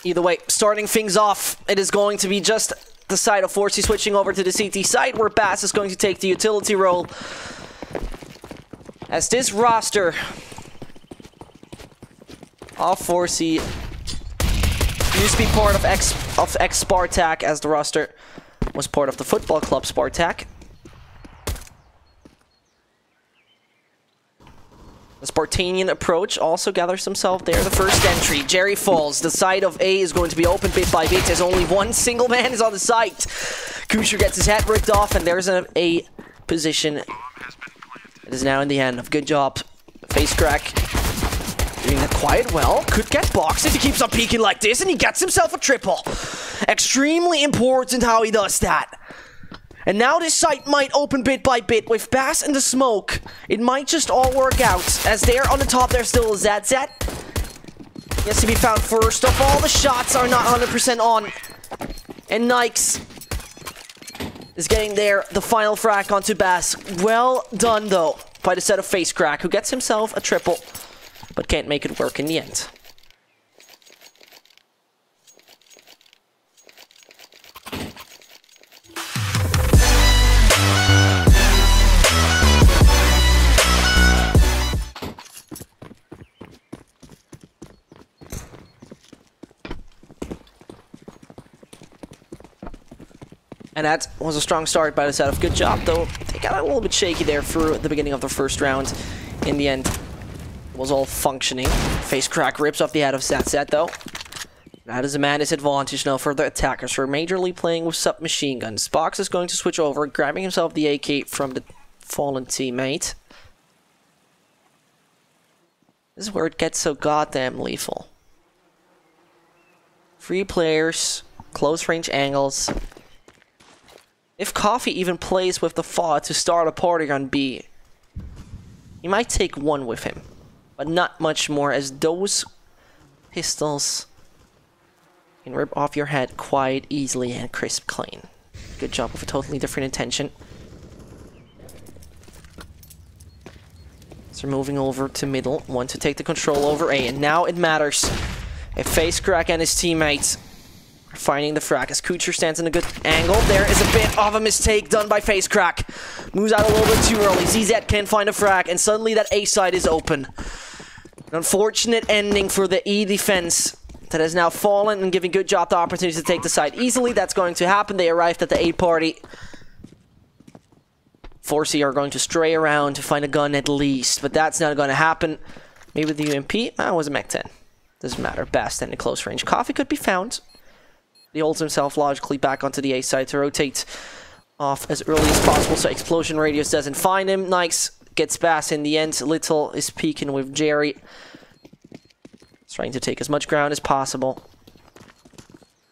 Either way, starting things off, it is going to be just the side of forZe switching over to the CT side, where Bass is going to take the utility role. As this roster of forZe used to be part of ex-Spartak, as the roster was part of the football club Spartak. The Spartanian approach also gathers himself there. The first entry, Jerry falls. The side of A is going to be open bit by bit as only one single man is on the site. Kusher gets his head ripped off, and there's an A position. It is now in the hand of GoodJob. Face crack. Doing that quite well. Could get boxed if he keeps on peeking like this, and he gets himself a triple. Extremely important how he does that. And now this site might open bit by bit. With Bass in the smoke, it might just all work out. As there on the top, there's still a ZZ. He has to be found first of all. The shots are not 100% on. And Nikes is getting there. The final frag onto Bass. Well done, though, by the set of Face Crack, who gets himself a triple, but can't make it work in the end. And that was a strong start by the set of GoodJob, though they got a little bit shaky there through the beginning of the first round. In the end, it was all functioning. Face crack rips off the head of ZZ, though. That is a man disadvantage now for the attackers, who are majorly playing with submachine guns. Box is going to switch over, grabbing himself the AK from the fallen teammate. This is where it gets so goddamn lethal. 3 players, close range angles. If Coffee even plays with the FOD to start a party on B, he might take one with him, but not much more, as those pistols can rip off your head quite easily and crisp clean. GoodJob with a totally different intention. So moving over to middle, want to take the control over A, and now it matters. If Face Crack and his teammates are finding the frag, as Kucher stands in a good angle. There is a bit of a mistake done by Face Crack. Moves out a little bit too early. ZZ can't find a frag, and suddenly that A side is open. An unfortunate ending for the E defense that has now fallen and giving GoodJob the opportunity to take the side easily. That's going to happen. They arrived at the A party. forZe are going to stray around to find a gun at least, but that's not going to happen. Maybe the UMP? That was a Mech-10. Doesn't matter. Best and in close range. Coffee could be found. He holds himself logically back onto the A side to rotate off as early as possible so explosion radius doesn't find him. Nikes gets Bass in the end. Little is peeking with Jerry. He's trying to take as much ground as possible,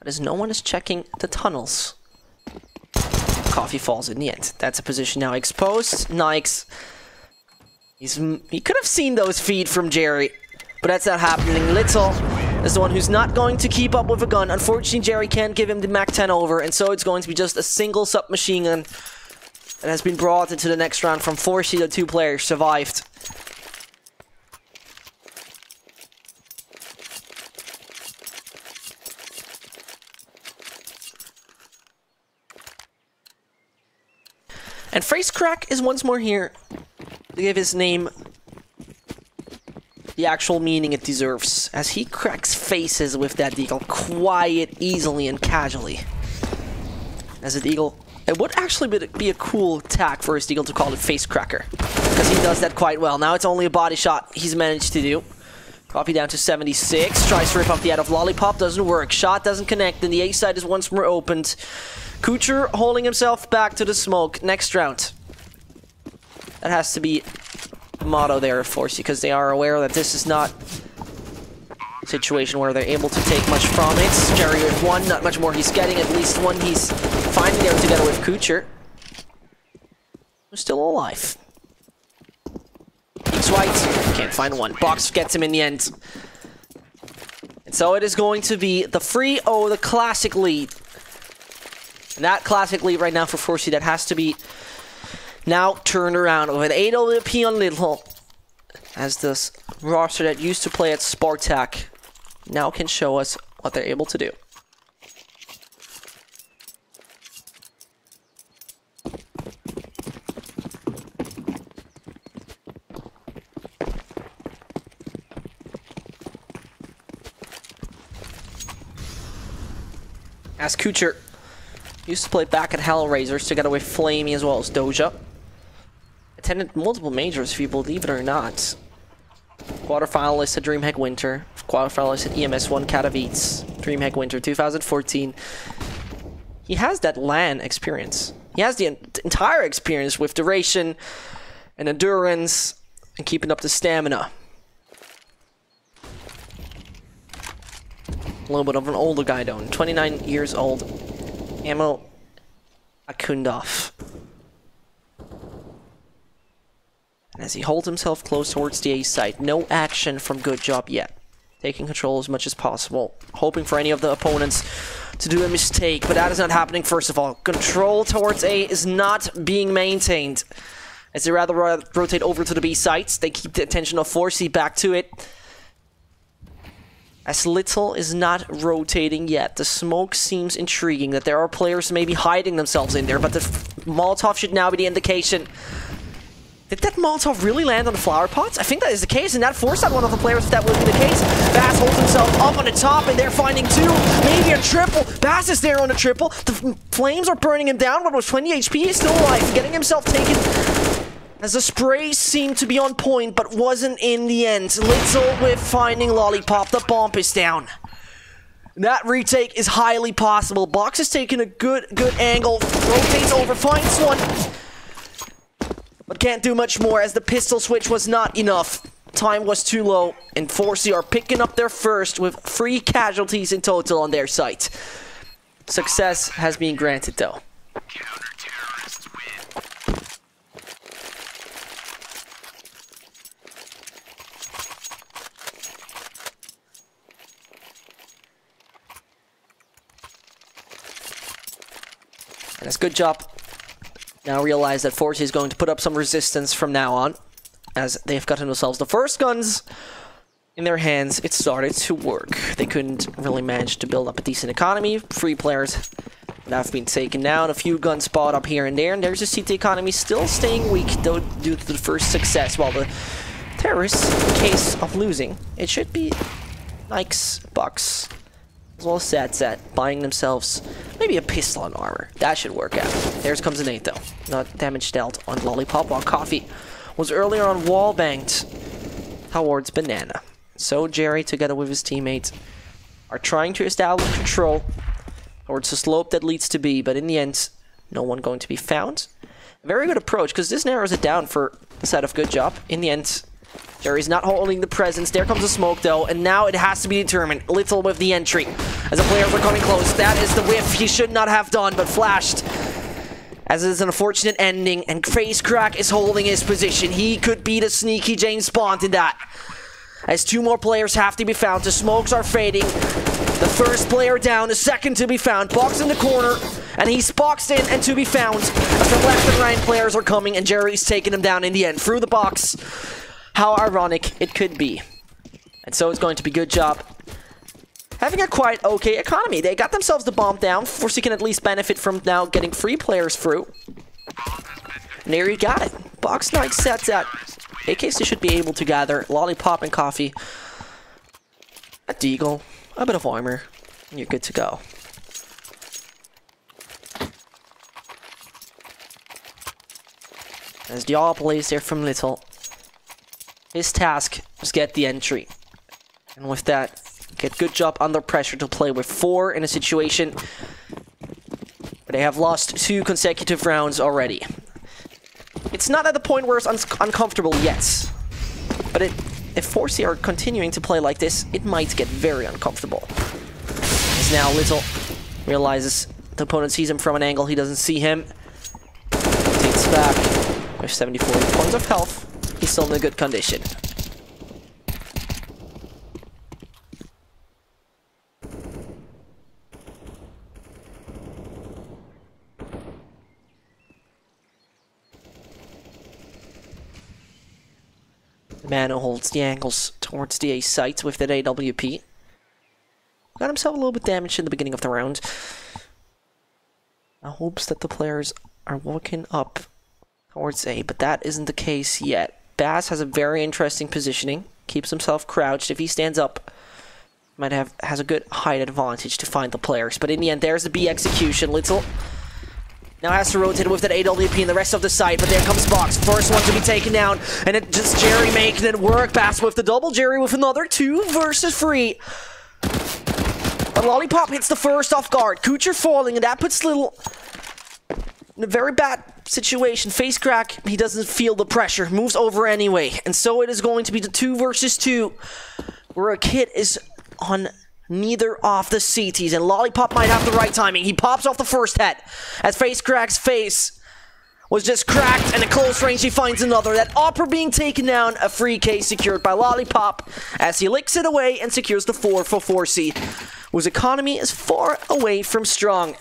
but as no one is checking the tunnels, Coffee falls in the end. That's a position now exposed. Nikes, he could have seen those feet from Jerry, but that's not happening. Little is the one who's not going to keep up with a gun. Unfortunately, Jerry can't give him the Mach-10 over, and so it's going to be just a single submachine gun that has been brought into the next round from forZe. The 2 players survived. And Face Crack is once more here to give his name the actual meaning it deserves, as he cracks faces with that deagle quiet, easily, and casually. As a deagle, it would actually be a cool attack for his deagle to call it Face Cracker, because he does that quite well. Now it's only a body shot he's managed to do. Coffee down to 76, tries to rip off the head of Lollipop, doesn't work. Shot doesn't connect, and the A side is once more opened. Kucher holding himself back to the smoke. Next round. That has to be the motto there, of forZe, because they are aware that this is not a situation where they're able to take much from it. Jerry with 1, not much more he's getting. At least 1 he's finding there together with Kucher, who's still alive. Peeks right, can't find 1. Box gets him in the end. And so it is going to be the 3-0, the classic lead. And that classic lead right now for forZe, that has to be now turned around with an 8 OP on Little, as this roster that used to play at Spartak now can show us what what they're able to do. As Kucher used to play back at Hellraisers together with Flamey as well as Doja. Attended multiple majors, if you believe it or not. Quarterfinalist at DreamHack Winter. Quarterfinalist at EMS1 Katowice. DreamHack Winter 2014. He has that LAN experience. He has the entire experience with duration and endurance and keeping up the stamina. A little bit of an older guy though, 29 years old. Ammo Akundov. And as he holds himself close towards the A site, no action from GoodJob yet. Taking control as much as possible, hoping for any of the opponents to do a mistake, but that is not happening first of all. Control towards A is not being maintained. As they rather rotate over to the B sites, they keep the attention of forZe back to it. As Little is not rotating yet. The smoke seems intriguing that there are players maybe hiding themselves in there, but the Molotov should now be the indication. Did that Molotov really land on the flower pots? I think that is the case, and that forced out one of the players if that would be the case. Bass holds himself up on the top, and they're finding two, maybe a triple. Bass is there on a triple. The flames are burning him down, but with 20 HP, he's still alive, getting himself taken. As the spray seemed to be on point, but wasn't in the end. Little with finding Lollipop. The bomb is down. That retake is highly possible. Box is taking a good angle. Rotates over, finds one. But can't do much more as the pistol switch was not enough. Time was too low. And forZe are picking up their first with 3 casualties in total on their site. Success has been granted though. And it's GoodJob. Now realize that forZe is going to put up some resistance from now on, as they've gotten themselves the first guns in their hands. It started to work. They couldn't really manage to build up a decent economy. 3 players that have been taken down. A few guns spot up here and there, and there's the CT economy still staying weak, though, due to the first success. While the terrorists, in case of losing, it should be Nikes, Bucks, as well as SatSat, buying themselves maybe a pistol and armor. That should work out. There comes a nade though. Not damage dealt on Lollipop, while Coffee was earlier on wall banked towards Banana. So Jerry, together with his teammates, are trying to establish control towards the slope that leads to B, but in the end, no one going to be found. A very good approach, because this narrows it down for the side of GoodJob. In the end, Jerry's not holding the presence. There comes the smoke though, and now it has to be determined. Little with the entry. As the players are coming close. That is the whiff he should not have done, but flashed. As it is an unfortunate ending, and Face Crack is holding his position. He could be the sneaky James Bond in that. As 2 more players have to be found. The smokes are fading. The first player down, the second to be found. Box in the corner, and he's boxed in and to be found. As the left and right players are coming, and Jerry's taking him down in the end. Through the box. How ironic it could be. And so it's going to be GoodJob having a quite okay economy. They got themselves the bomb down. forZe can at least benefit from now getting 3 players through. And there you got it. Box Knight sets that. AKs should be able to gather Lollipop and Coffee. A deagle, a bit of armor, and you're good to go. As the all plays there from Little. His task is get the entry. And with that, get GoodJob under pressure to play with 4 in a situation where they have lost 2 consecutive rounds already. It's not at the point where it's uncomfortable yet. But if forZe are continuing to play like this, it might get very uncomfortable. As now Little realizes the opponent sees him from an angle he doesn't see him. Takes back with 74 points of health. He's still in a good condition. The man who holds the angles towards the A site with that AWP. got himself a little bit damaged in the beginning of the round. Now hopes that the players are walking up towards A, but that isn't the case yet. Bass has a very interesting positioning. Keeps himself crouched. If he stands up, has a good height advantage to find the players. But in the end, there's the B execution. Little now has to rotate with that AWP and the rest of the site, but there comes Box. First one to be taken down, and it just Jerry making it work. Bass with the double, Jerry with another 2 versus 3. But Lollipop hits the first off guard. Kucher falling, and that puts Little in a very bad situation. Face crack, he doesn't feel the pressure. Moves over anyway. And so it is going to be the 2 versus 2, where a kid is on neither of the CTs, and Lollipop might have the right timing. He pops off the first head as Face Crack's face was just cracked, and at close range he finds another. That upper being taken down, a free K secured by Lollipop as he licks it away and secures the 4 for forZe, whose economy is far away from strong.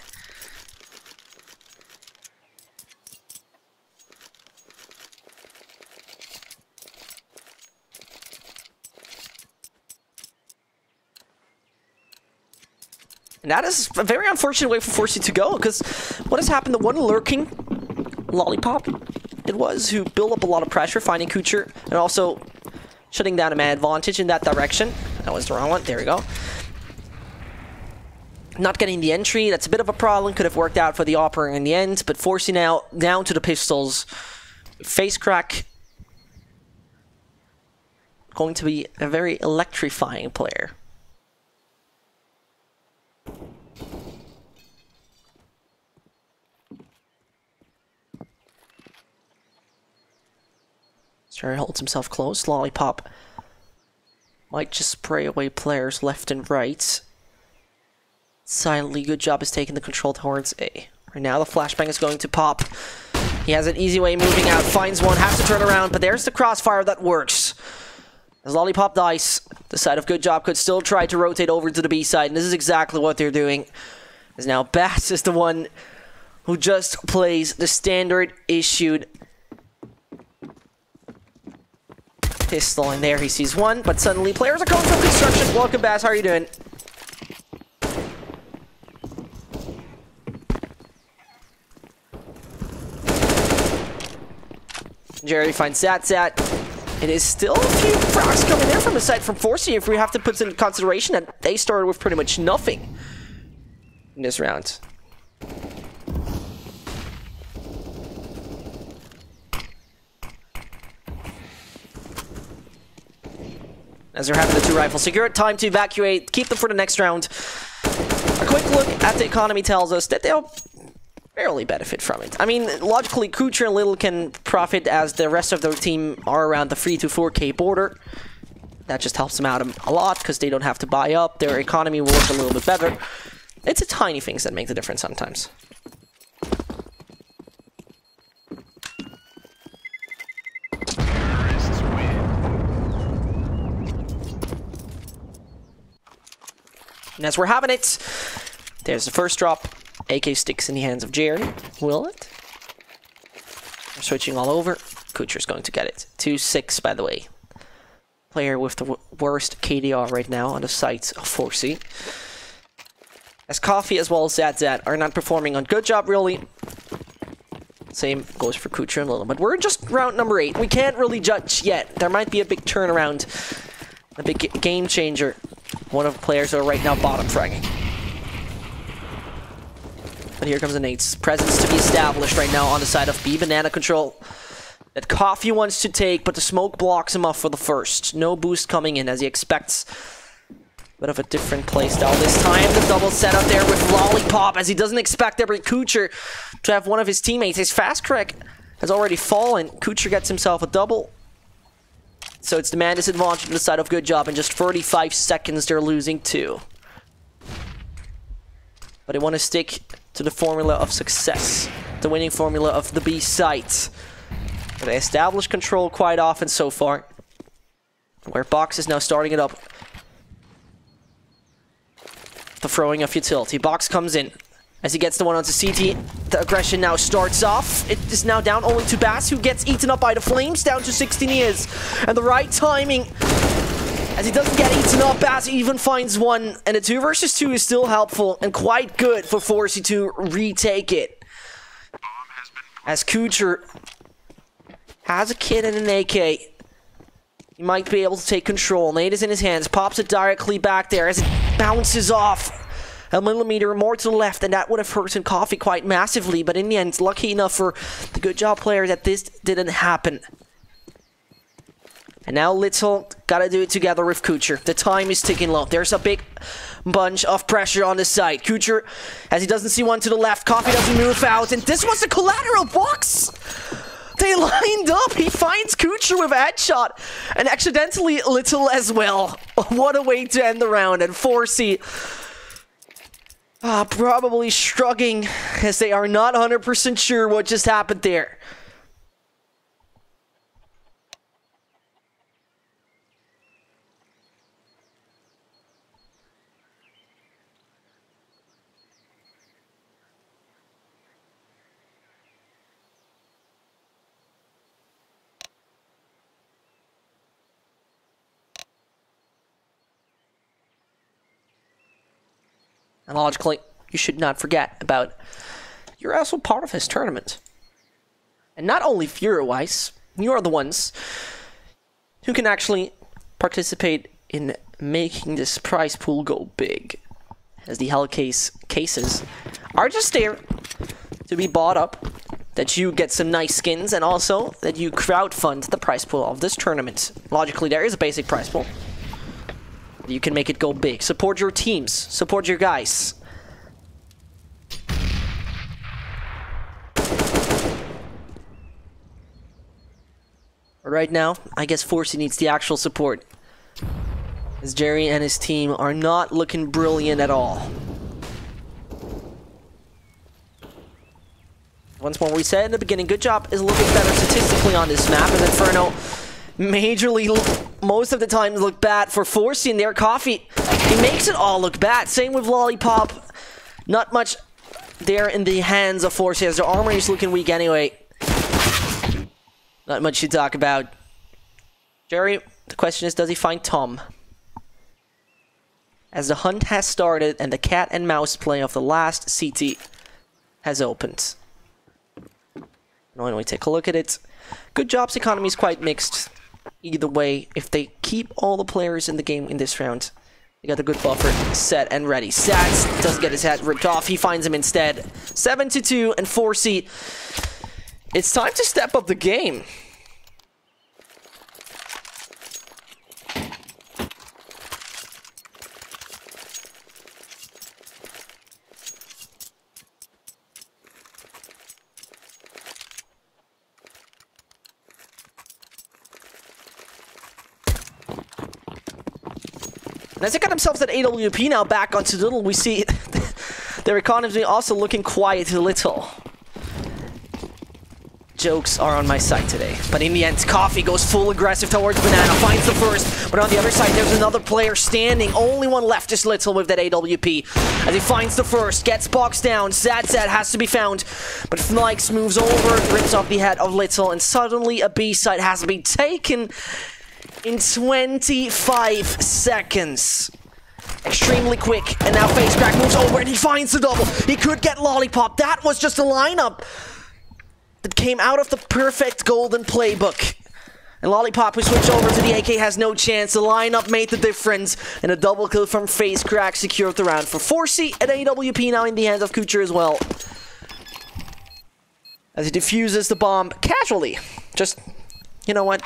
And that is a very unfortunate way for forZe to go, because what has happened, the one lurking Lollipop it was, who built up a lot of pressure, finding Kucher, and also shutting down a man advantage in that direction. That was the wrong one, there we go. Not getting the entry, that's a bit of a problem, could have worked out for the opera in the end, but forZe now down to the pistols. Face crack going to be a very electrifying player. Jerry holds himself close. Lollipop might just spray away players left and right. Silently, GoodJob is taking the control towards A. Right now, the flashbang is going to pop. He has an easy way moving out. Finds one, has to turn around, but there's the crossfire that works. As Lollipop dies, the side of GoodJob could still try to rotate over to the B side, and this is exactly what they're doing. As now Bass is the one who just plays the standard issued pistol, and there he sees one, but suddenly players are coming from construction. Welcome, Bass. How are you doing? Jerry finds Zat. It is still a few frags coming in from the side from forZe, if we have to put into consideration that they started with pretty much nothing in this round. As they're having the 2 rifles secured, time to evacuate, keep them for the next round. A quick look at the economy tells us that they'll barely benefit from it. I mean, logically, Kucher and Little can profit as the rest of their team are around the 3 to 4K border. That just helps them out a lot because they don't have to buy up. Their economy will work a little bit better. It's the tiny things that make the difference sometimes. And as we're having it, there's the first drop. AK sticks in the hands of Jerry. Will it? We're switching all over. Kucher's going to get it. 2-6, by the way. Player with the worst KDR right now on the site of forZe. As Coffee as well as Zat are not performing on GoodJob, really. Same goes for Kucher and Little. But we're just round number 8. We can't really judge yet. There might be a big turnaround. A big game changer. One of the players who are right now bottom fragging. But here comes a Nate's presence to be established right now on the side of B. Banana control that Coffee wants to take, but the smoke blocks him off for the first. No boost coming in as he expects a bit of a different playstyle this time. The double setup there with Lollipop as he doesn't expect every Kucher to have one of his teammates. His fast crack has already fallen. Kucher gets himself a double. So it's the man disadvantage on the side of GoodJob. In just 35 seconds, they're losing 2. But they want to stick to the formula of success. The winning formula of the B site. They establish control quite often so far. Where Box is now starting it up. The throwing of utility. Box comes in. As he gets the one onto CT, the aggression now starts off. It is now down only to Bass, who gets eaten up by the flames. Down to 16 he is. And the right timing As he doesn't get eaten up, Bass even finds one, and a 2 versus 2 is still helpful and quite good for forZe to retake it. As Kucher has a kid and an AK, he might be able to take control. Nade is in his hands, pops it directly back there as it bounces off a millimeter more to the left, and that would have hurt Coffee quite massively, but in the end, lucky enough for the GoodJob player that this didn't happen. And now Little gotta do it together with Kucher. The time is ticking low. There's a big bunch of pressure on the side. Kucher, as he doesn't see one to the left, Coffee doesn't move out, and this was the collateral box! They lined up. He finds Kucher with a headshot, and accidentally Little as well. What a way to end the round, and forZe probably shrugging as they are not 100% sure what just happened there. And logically, you should not forget about you're also part of his tournament. And not only viewer-wise, you are the ones who can actually participate in making this prize pool go big. As the Hellcase cases are just there to be bought up, that you get some nice skins, and also that you crowdfund the prize pool of this tournament. Logically, there is a basic prize pool. You can make it go big. Support your teams. Support your guys. Right now, I guess forZe needs the actual support, as Jerry and his team are not looking brilliant at all. Once more, we said in the beginning, GoodJob is a little bit better statistically on this map, and Inferno majorly, most of the time, look bad for forZe and their Coffee. He makes it all look bad. Same with Lollipop. Not much there in the hands of forZe, as their armor is looking weak anyway. Not much to talk about. Jerry, the question is, does he find Tom? As the hunt has started and the cat and mouse play of the last CT has opened. When we take a look at it, GoodJob's economy is quite mixed. Either way, if they keep all the players in the game in this round, they got a good buffer set and ready. Sats doesn't get his head ripped off. He finds him instead. 7-2 and forZe. It's time to step up the game. And as they got themselves at AWP now back onto Little, we see their economy also looking quiet a little. Jokes are on my side today. But in the end, Coffee goes full aggressive towards Banana, finds the first, but on the other side there's another player standing. Only one left is Little with that AWP. As he finds the first, gets boxed down, Sad has to be found, but Fnikes moves over, rips off the head of Little, and suddenly a B site has been taken in 25 seconds. Extremely quick, and now FaceCrack moves over and he finds the double. He could get Lollipop. That was just a lineup that came out of the perfect golden playbook. And Lollipop, who switched over to the AK, has no chance. The lineup made the difference, and a double kill from FaceCrack secured the round for forZe, and AWP now in the hands of Kucher as well. As he defuses the bomb casually. Just, you know what?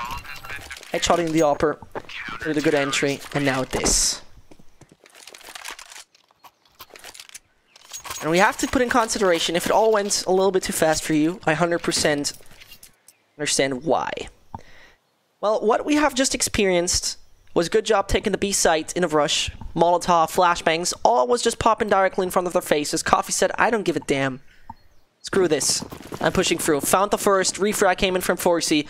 Headshotting the upper with a good entry, and now this. And we have to put in consideration, if it all went a little bit too fast for you, I 100% understand why. Well, what we have just experienced was GoodJob taking the B site in a rush, Molotov, flashbangs, all was just popping directly in front of their faces. Coffee said, I don't give a damn. Screw this. I'm pushing through. Found the first, refrag came in from forZe.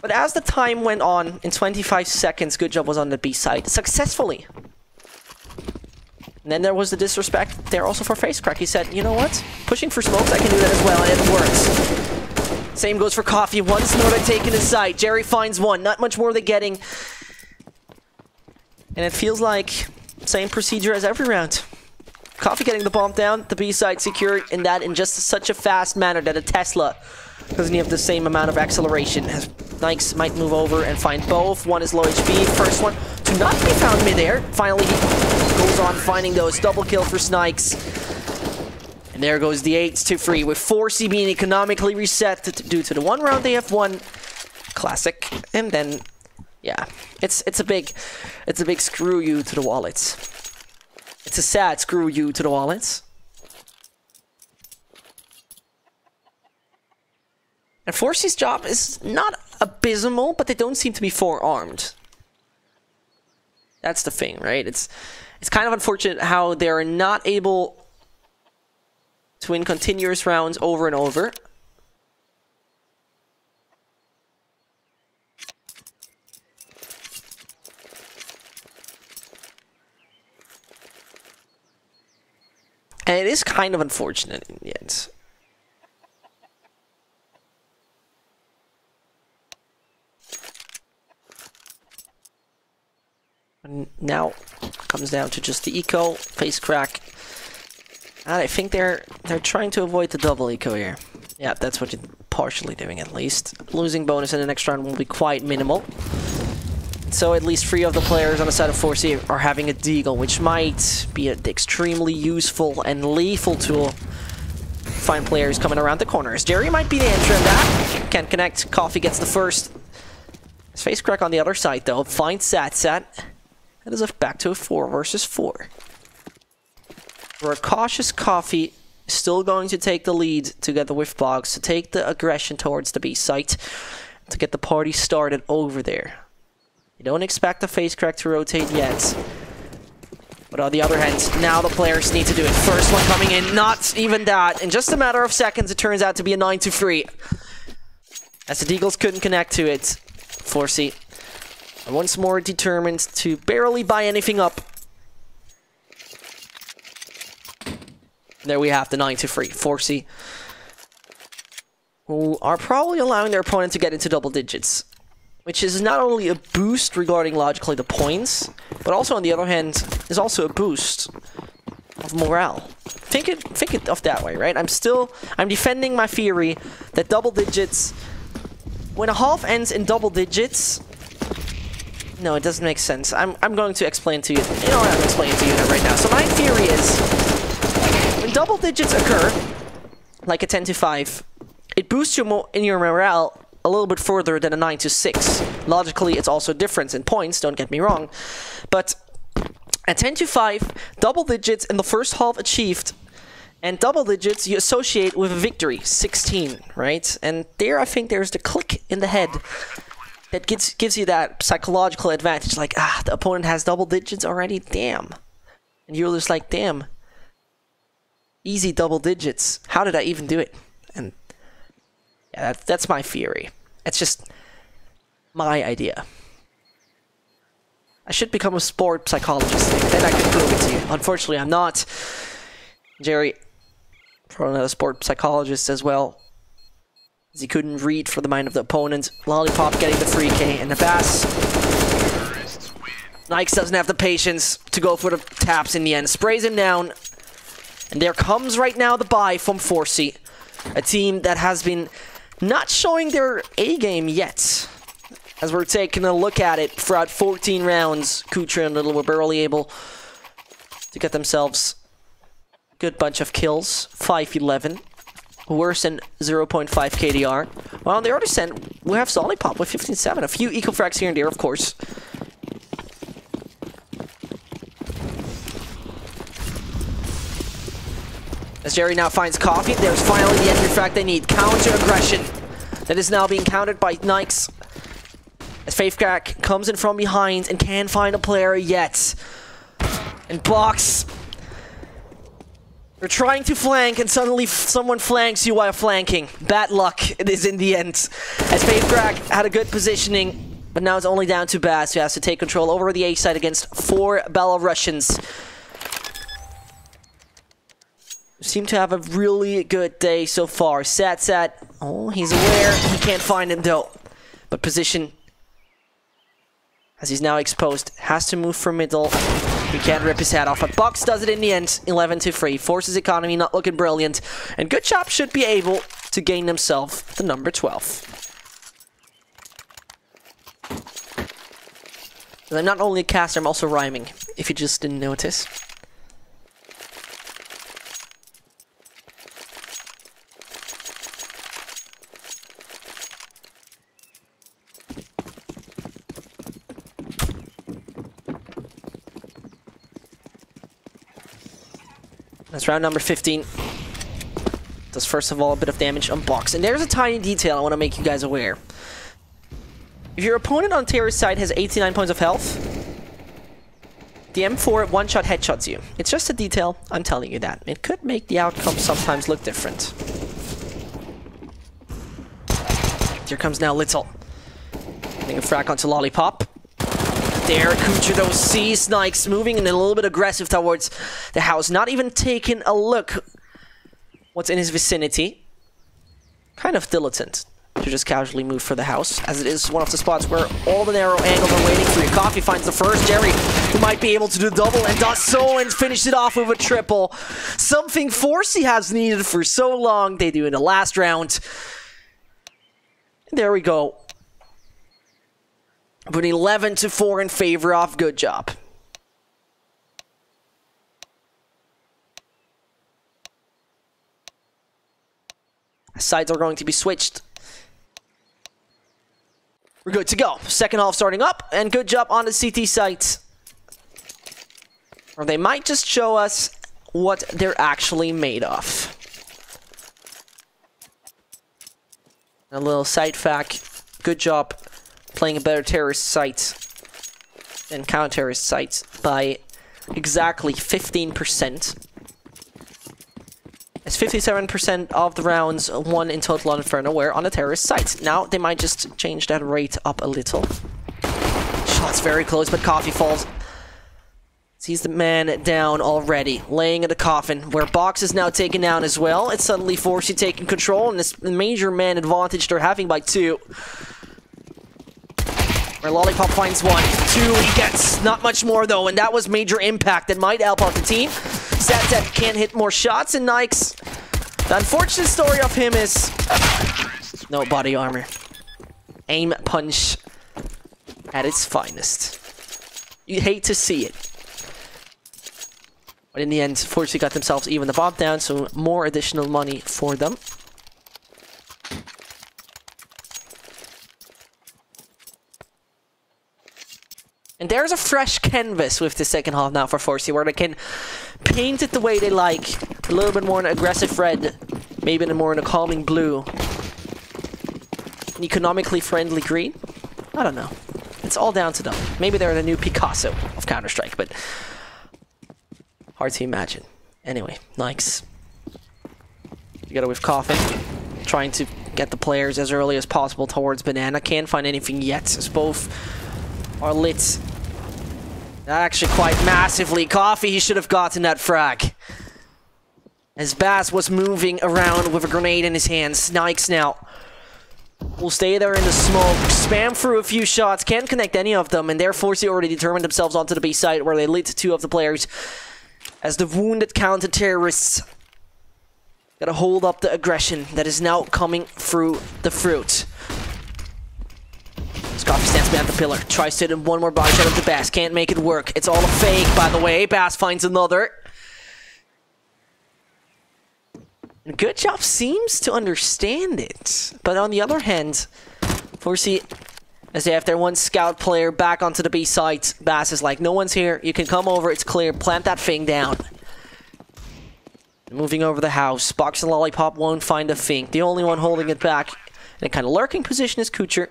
But as the time went on, in 25 seconds, GoodJob was on the B side successfully. And then there was the disrespect there also for FaceCrack. He said, you know what? Pushing for smokes, I can do that as well, and it works. Same goes for Coffee. Once more they're taking his side. Jerry finds one. Not much more they're getting. And it feels like same procedure as every round. Coffee getting the bomb down, the B side secured, and that in just such a fast manner that a Tesla doesn't have the same amount of acceleration. As Nikes might move over and find both. One is low HP. First one to not be found midair. Finally, he goes on finding those. Double kill for Snikes. And there goes the 8-3 with forZe being economically reset due to the one round they have won. Classic. And then, yeah, it's a big screw you to the wallets. It's a sad screw you to the wallets. And forZe's job is not abysmal, but they don't seem to be forearmed. That's the thing, right? It's kind of unfortunate how they're not able to win continuous rounds over and over. And it is kind of unfortunate in the end. And now comes down to just the eco, face crack. And I think they're trying to avoid the double eco here. Yeah, that's what you're partially doing at least. Losing bonus in the next round will be quite minimal. So at least 3 of the players on the side of forZe are having a deagle, which might be an extremely useful and lethal tool. Find players coming around the corners. Jerry might be the answer in that. Can't connect. Coffee gets the first. His face crack on the other side though. Finds SatSat. That is back to a 4 versus 4. Where a cautious Coffee is still going to take the lead together with Boggs to take the aggression towards the B site to get the party started over there. You don't expect the face crack to rotate yet. But on the other hand, now the players need to do it. First one coming in, not even that. In just a matter of seconds, it turns out to be a 9-3. As the Deagles couldn't connect to it, forZe are once more determined to barely buy anything up. There we have the 9-3. forZe, who are probably allowing their opponent to get into double digits, which is not only a boost regarding logically the points, but also on the other hand is also a boost of morale. Think it of that way, right? I'm defending my theory that double digits, when a half ends in double digits, no, it doesn't make sense. I'm going to explain to you. You know what, I'm explaining to you that right now. So my theory is, when double digits occur, like a 10-5, it boosts you in your morale a little bit further than a 9-6. Logically, it's also a difference in points, don't get me wrong. But at 10-5, double digits in the first half achieved, and double digits you associate with a victory, 16, right? And there, I think there's the click in the head that gives you that psychological advantage, like, the opponent has double digits already, damn. And you're just like, damn, easy double digits. How did I even do it? And yeah, that's my theory. It's just my idea. I should become a sport psychologist, then I can prove it to you. Unfortunately, I'm not. Jerry, probably not a sport psychologist as well, as he couldn't read for the mind of the opponent. Lollipop getting the free K, and the Bass. Nikes doesn't have the patience to go for the taps in the end. Sprays him down. And there comes right now the buy from forZe. A team that has been not showing their A-game yet. As we're taking a look at it throughout 14 rounds, Kutra and Little were barely able to get themselves a good bunch of kills. 5-11. Worse than 0.5 KDR. Well, on the other side, we have Lollipop with 15-7. A few eco-frags here and there, of course. As Jerry now finds Coffee, there's finally the entry frag they need. Counter-aggression. That is now being countered by Nikes. As Faithcrack comes in from behind and can't find a player yet. And Box. You're trying to flank and suddenly someone flanks you while flanking. Bad luck it is in the end. As Faithcrack had a good positioning, but now it's only down to Bass, who has to take control over the A side against 4 Belarusians. Seem to have a really good day so far. SatSat, oh, he's aware. He can't find him though. But position as he's now exposed. Has to move for middle. He can't rip his head off, but Box does it in the end. 11-3. forZe's economy not looking brilliant. And GoodJob should be able to gain himself the number 12. And I'm not only a caster, I'm also rhyming, if you just didn't notice. That's round number 15. Does first of all a bit of damage on Box. And there's a tiny detail I want to make you guys aware. If your opponent on Terror's side has 89 points of health, the M4 one-shot headshots you. It's just a detail, I'm telling you that. It could make the outcome sometimes look different. Here comes now Little. Getting a frag onto Lollipop. There, Kucher, those sea snipes moving and a little bit aggressive towards the house. Not even taking a look what's in his vicinity. Kind of dilettante to just casually move for the house, as it is one of the spots where all the narrow angles are waiting for you. Coffee finds the first. Jerry, who might be able to do double, and does so, and finish it off with a triple. Something forZe has needed for so long. They do in the last round. There we go. But 11-4 in favor of GoodJob. Sides are going to be switched. We're good to go. Second half starting up, and GoodJob on the CT site. Or they might just show us what they're actually made of. A little side fact. GoodJob playing a better terrorist site than counter-terrorist sites by exactly 15%. It's 57% of the rounds won in total on Inferno were on a terrorist site. Now they might just change that rate up a little. Shots very close, but Coffee falls. Sees the man down already, laying in the coffin, where Box is now taken down as well. It's suddenly forZe taking control, and this major man advantage they're having by 2. Where Lollipop finds 1, 2, he gets not much more though, and that was major impact that might help out the team. Zat can't hit more shots, and Nikes, the unfortunate story of him is no body armor. Aim punch at its finest. You hate to see it. But in the end, forZe got themselves even the bomb down, so more additional money for them. And there's a fresh canvas with the second half now for forZe, where they can paint it the way they like. A little bit more in an aggressive red, maybe more in a calming blue. An economically friendly green? I don't know. It's all down to them. Maybe they're the new Picasso of Counter-Strike, but hard to imagine. Anyway, Nikes. Together with Coffin, trying to get the players as early as possible towards Banana. Can't find anything yet, as both are lit. Actually quite massively. Coffee, he should have gotten that frag. As Bass was moving around with a grenade in his hands. Nikes now will stay there in the smoke. Spam through a few shots. Can't connect any of them. And therefore, they already determined themselves onto the B side, where they lit 2 of the players as the wounded counter-terrorists gotta hold up the aggression that is now coming through the fruit. Coffee stands behind the pillar, tries to hit him one more body shot of the Bass, can't make it work. It's all a fake, by the way. Bass finds another. And GoodJob seems to understand it. But on the other hand, forZe, as they have their one scout player back onto the B site, Bass is like, no one's here, you can come over, it's clear, plant that thing down. Moving over the house, Box and Lollipop won't find a thing. The only one holding it back in a kind of lurking position is Kucher,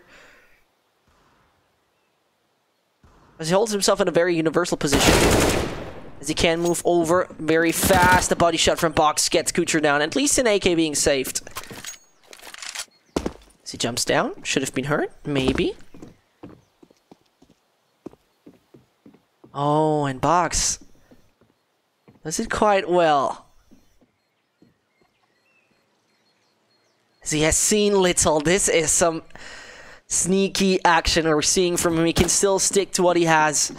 as he holds himself in a very universal position, as he can move over very fast. The body shot from Box gets Kucher down, at least an AK being saved. As he jumps down, should have been hurt, maybe. Oh, and Box does it quite well. As he has seen Little, this is some sneaky action we're seeing from him. He can still stick to what he has.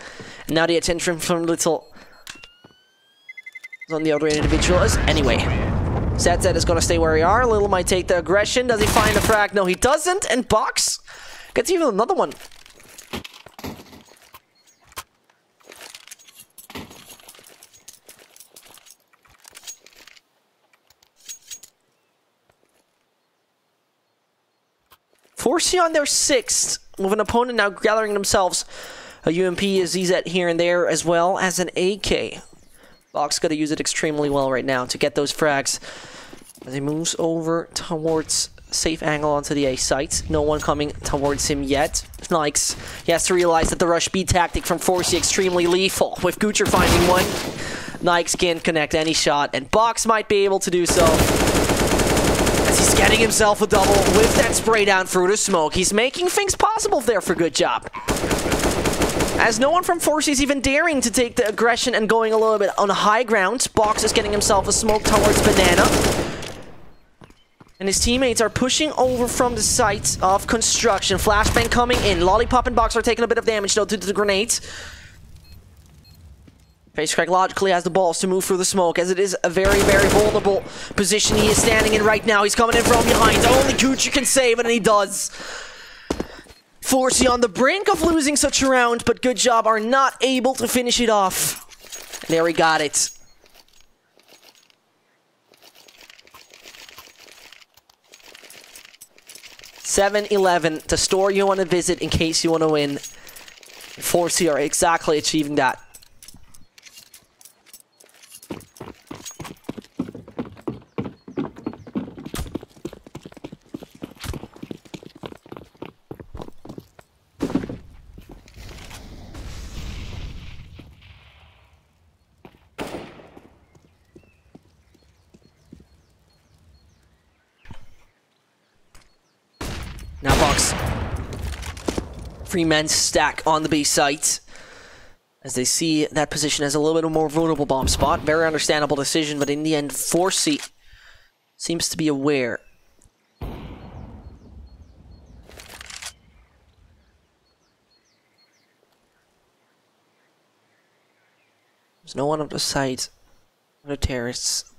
And now the attention from Little is on the other individual. Anyway, forZe is going to stay where we are. Little might take the aggression. Does he find the frag? No, he doesn't. And Box gets even another one. forZe on their 6th, with an opponent now gathering themselves a UMP, a ZZ here and there, as well as an AK. Box got to use it extremely well right now to get those frags. As he moves over towards safe angle onto the A site. No one coming towards him yet. Nikes, he has to realize that the rush B tactic from forZe extremely lethal. With GoodJob finding one, Nikes can't connect any shot, and Box might be able to do so. As he's getting himself a double with that spray down through the smoke. He's making things possible there for GoodJob. As no one from forZe is even daring to take the aggression and going a little bit on high ground. Box is getting himself a smoke towards Banana. And his teammates are pushing over from the site of construction. Flashbang coming in. Lollipop and Box are taking a bit of damage though to the grenades. FaceCrack logically has the balls to move through the smoke, as it is a very, very vulnerable position he is standing in right now. He's coming in from behind. Only GoodJob can save it, and he does. forZe on the brink of losing such a round, but GoodJob are not able to finish it off. There we got it. $7-11, the store you want to visit in case you want to win. forZe are exactly achieving that. Now Box. 3-man stack on the B site. As they see that position as a little bit more vulnerable bomb spot. Very understandable decision, but in the end, forZe seems to be aware. There's no one on the site of the terrorists.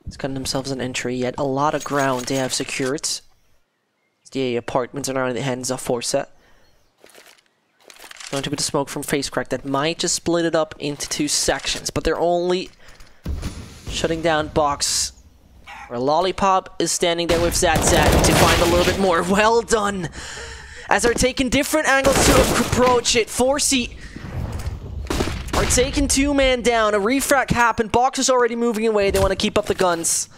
It's gotten themselves an entry, yet a lot of ground they have secured. The apartments are now in the hands of forZe. Going to be the smoke from FaceCrack that might just split it up into 2 sections, but they're only shutting down Box. Where Lollipop is standing there with ZZ to find a little bit more. Well done! As they're taking different angles to approach it. forZe are taking 2-man down. A refract happened. Box is already moving away. They want to keep up the guns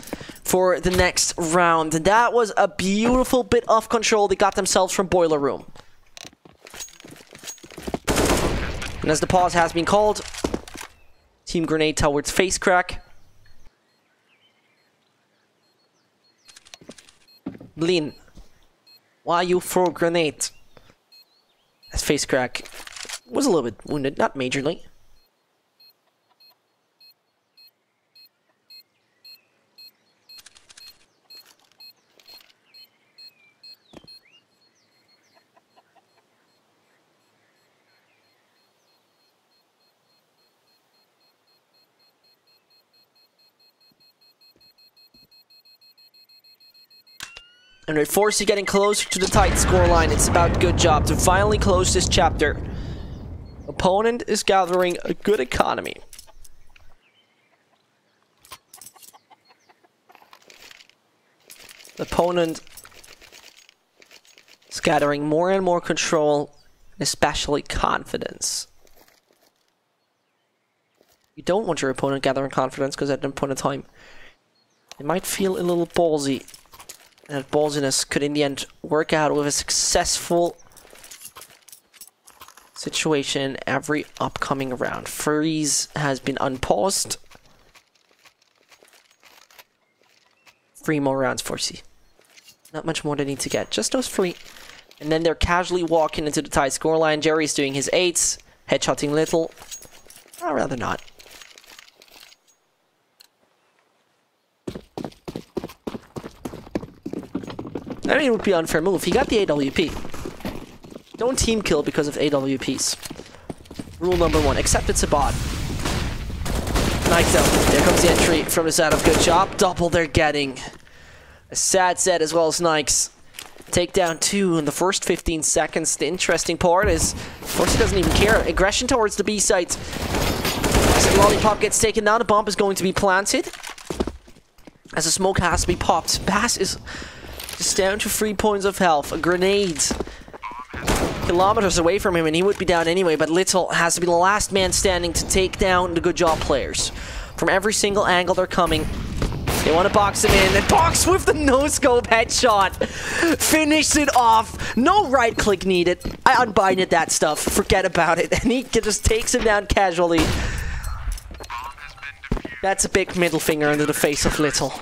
for the next round. And that was a beautiful bit of control they got themselves from Boiler Room. And as the pause has been called, team grenade towards FaceCrack. Blin, why you throw grenade? As FaceCrack was a little bit wounded, not majorly. And with forZe getting closer to the tight scoreline, it's about GoodJob to finally close this chapter. Opponent is gathering a good economy. Opponent is gathering more and more control, especially confidence. You don't want your opponent gathering confidence, because at one point in time, it might feel a little ballsy. And that ballsiness could in the end work out with a successful situation every upcoming round. FaZe has been unpaused. 3 more rounds for forZe. Not much more they need to get, just those 3. And then they're casually walking into the tight scoreline. Jerry's doing his 8s, headshotting Little. I'd rather not. I mean, it would be an unfair move. He got the AWP. Don't team kill because of AWPs. Rule number 1, except it's a bot. Nice though. There comes the entry from the side of GoodJob. Double they're getting. A sad set as well as Nikes. Takedown 2 in the first 15 seconds. The interesting part is, of course, he doesn't even care. Aggression towards the B site. As Lollipop gets taken down, the bomb is going to be planted. As the smoke has to be popped. Bass is just down to 3 points of health. A grenade. Kilometers away from him, and he would be down anyway, but Little has to be the last man standing to take down the GoodJob players. From every single angle they're coming. They want to box him in, and box with the no-scope headshot. Finish it off. No right-click needed. I unbinded that stuff. Forget about it. And he just takes him down casually. That's a big middle finger into the face of Little.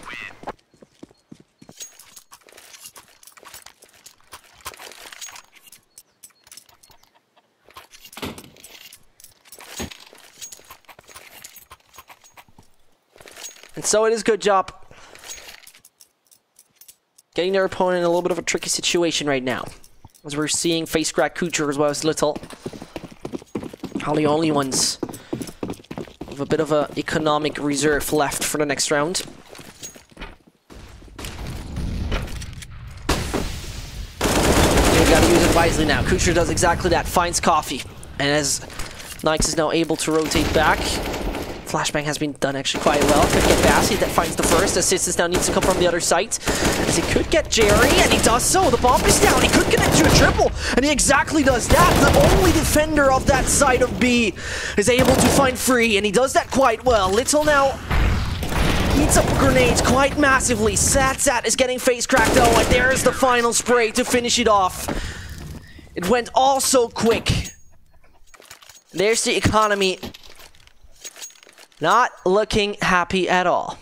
And so it is GoodJob. Getting their opponent in a little bit of a tricky situation right now. As we're seeing face crack Kucher as well as Little. Are the only ones with a bit of a economic reserve left for the next round. You gotta use it wisely now. Kucher does exactly that. Finds Coffee. And as Nikes is now able to rotate back. Flashbang has been done actually quite well. Could get Bassy, that finds the first. Assist now needs to come from the other side. As he could get Jerry, and he does so. The bomb is down. He could get into a triple, and he exactly does that. The only defender of that side of B is able to find free, and he does that quite well. Little now heats up grenades quite massively. Satsat is getting face cracked though, and there's the final spray to finish it off. It went all so quick. There's the economy. Not looking happy at all.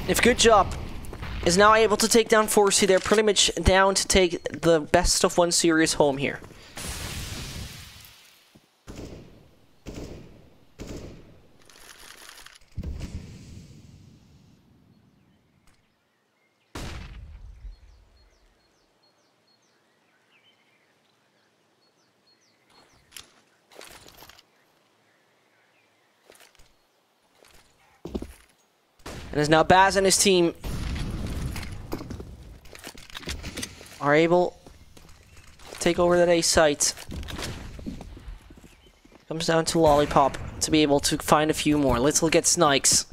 If GoodJob is now able to take down forZe, they're pretty much down to take the best of 1 series home here. And as now Baz and his team are able to take over that A site. Comes down to Lollipop to be able to find a few more. Little gets Nikes.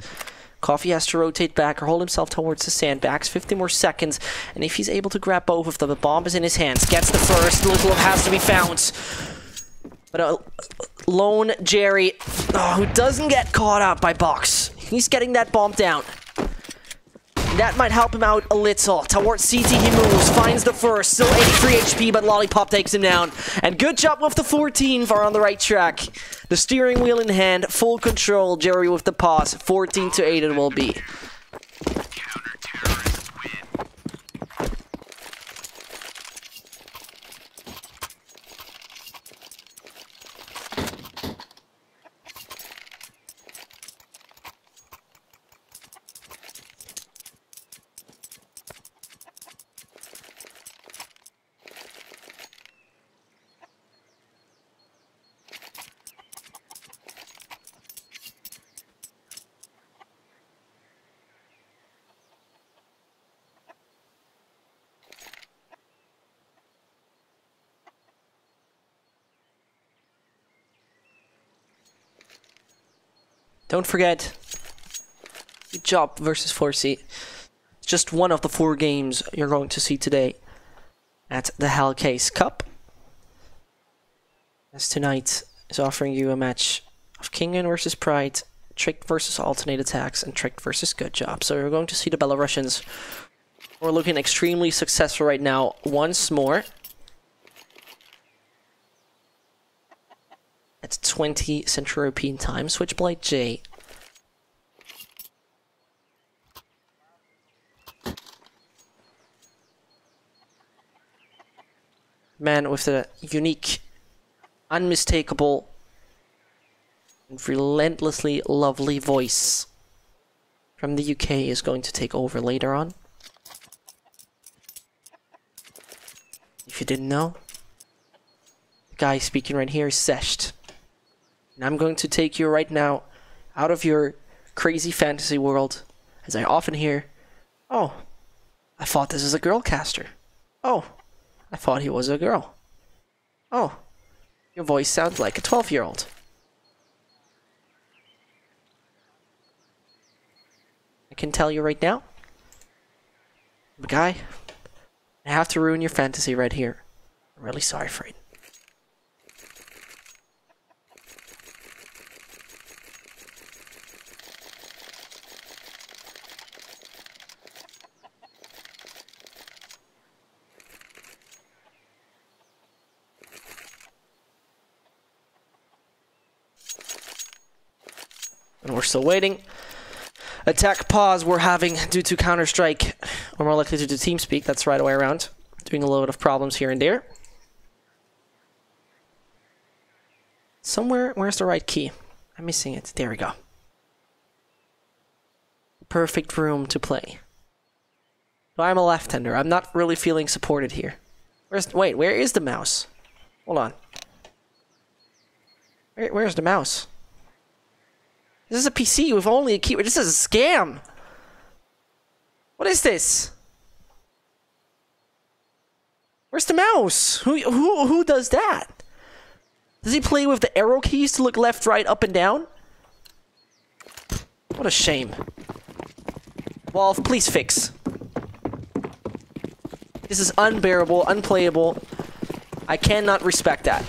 Coffee has to rotate back or hold himself towards the sandbags. 50 more seconds. And if he's able to grab both of them, the bomb is in his hands. Gets the first. Little has to be found. But lone Jerry, who doesn't get caught out by Box. He's getting that bomb down. That might help him out a little. Towards CT he moves, finds the first. Still 83 HP, but Lollipop takes him down. And GoodJob with the 14th are on the right track. The steering wheel in hand, full control. Jerry with the pause. 14-8 it will be. Don't forget, GoodJob versus forZe. It's just one of the 4 games you're going to see today at the Hellcase Cup. As tonight is offering you a match of Kingman versus Pride, Tricked versus Alternate Attacks, and Tricked versus GoodJob. So you're going to see the Belarusians We're looking extremely successful right now. Once more. At 20 Central European time. Switchblade J. Man with a unique, unmistakable, and relentlessly lovely voice from the UK is going to take over later on. If you didn't know, the guy speaking right here is Sesht. And I'm going to take you right now out of your crazy fantasy world, as I often hear, "Oh, I thought this was a girl caster. Oh, I thought he was a girl. Oh, your voice sounds like a 12-year-old. I can tell you right now, the guy, I have to ruin your fantasy right here. I'm really sorry for it." And we're still waiting. Attack pause we're having due to Counter-Strike, or more likely due to TeamSpeak. That's the right way around. Doing a load of problems here and there. Somewhere, where's the right key? I'm missing it. There we go. Perfect room to play. So I'm a left-hander. I'm not really feeling supported here. Wait, where is the mouse? Hold on. Where's the mouse? This is a PC with only a keyboard. This is a scam. What is this? Where's the mouse? Who does that? Does he play with the arrow keys to look left, right, up, and down? What a shame. Valve, please fix. This is unbearable, unplayable. I cannot respect that.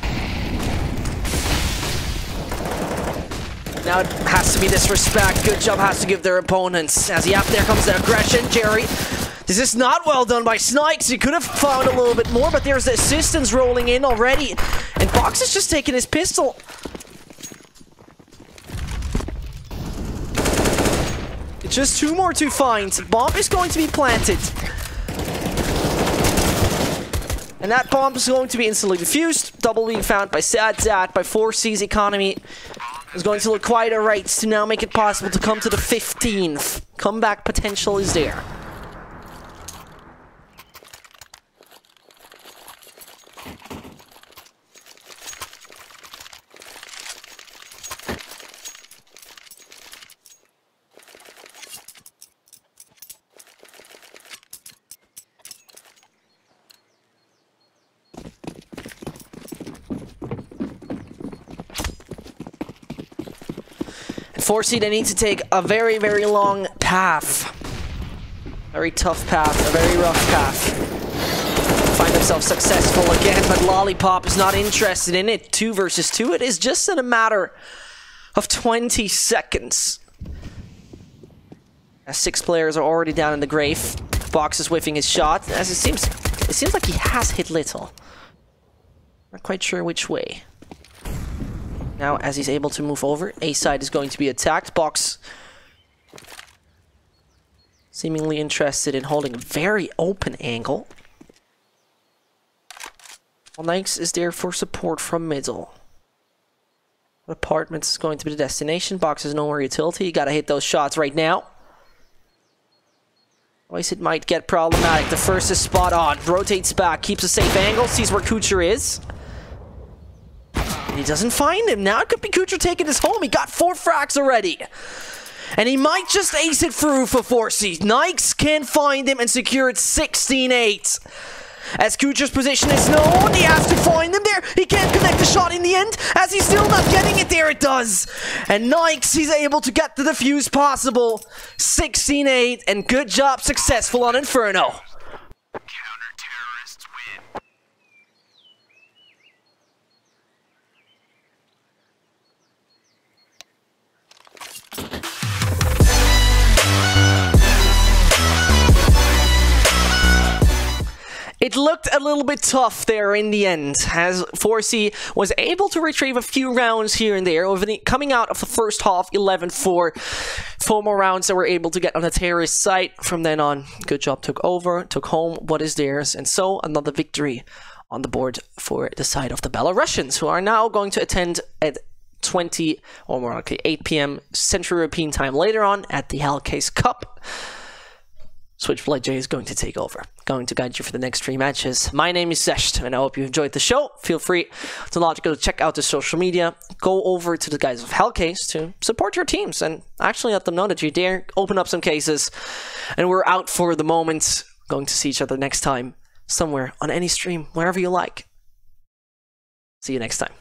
Now it has to be disrespect. GoodJob has to give their opponents. As yep, there comes the aggression. Jerry. This is not well done by Snipes. He could have found a little bit more, but there's the assistance rolling in already. And Box is just taking his pistol. It's just 2 more to find. Bomb is going to be planted. And that bomb is going to be instantly defused. Double being found by SadZat, by forZe's economy. Is going to look quite alright to now make it possible to come to the 15th. Comeback potential is there. forZe, they need to take a very, very long path. Very tough path, a very rough path. Find themselves successful again, but Lollipop is not interested in it. 2 versus 2. It is just in a matter of 20 seconds. As 6 players are already down in the grave. Box is whiffing his shot, as it seems like he has hit little. Not quite sure which way. Now, as he's able to move over, A side is going to be attacked. Box seemingly interested in holding a very open angle. Well, Nikes is there for support from middle. Apartments is going to be the destination. Box has no more utility. You gotta hit those shots right now. Otherwise, it might get problematic. The first is spot on. Rotates back, keeps a safe angle, sees where Kucher is. He doesn't find him. Now it could be Kucher taking us home. He got 4 frags already. And he might just ace it through for forZe. Nikes can find him and secure it 16-8. As Kucher's position is known, he has to find him there. He can't connect the shot in the end, as he's still not getting it. There it does. And Nikes, he's able to get the defuse possible. 16-8, and GoodJob successful on Inferno. looked a little bit tough there in the end, as forZe was able to retrieve a few rounds here and there, coming out of the first half 11-4. 4 more rounds that were able to get on the terrorist site. From then on, GoodJob took over, took home what is theirs, and so another victory on the board for the side of the Belarusians, who are now going to attend at 20, or more likely 8 p.m. Central European time later on at the Hellcase Cup. Switchblade J is going to take over, going to guide you for the next 3 matches. My name is Zesht, and I hope you enjoyed the show. Feel free to go check out the social media, go over to the guys of Hellcase to support your teams, and actually let them know that you're there, open up some cases, and we're out for the moment. Going to see each other next time, somewhere, on any stream, wherever you like. See you next time.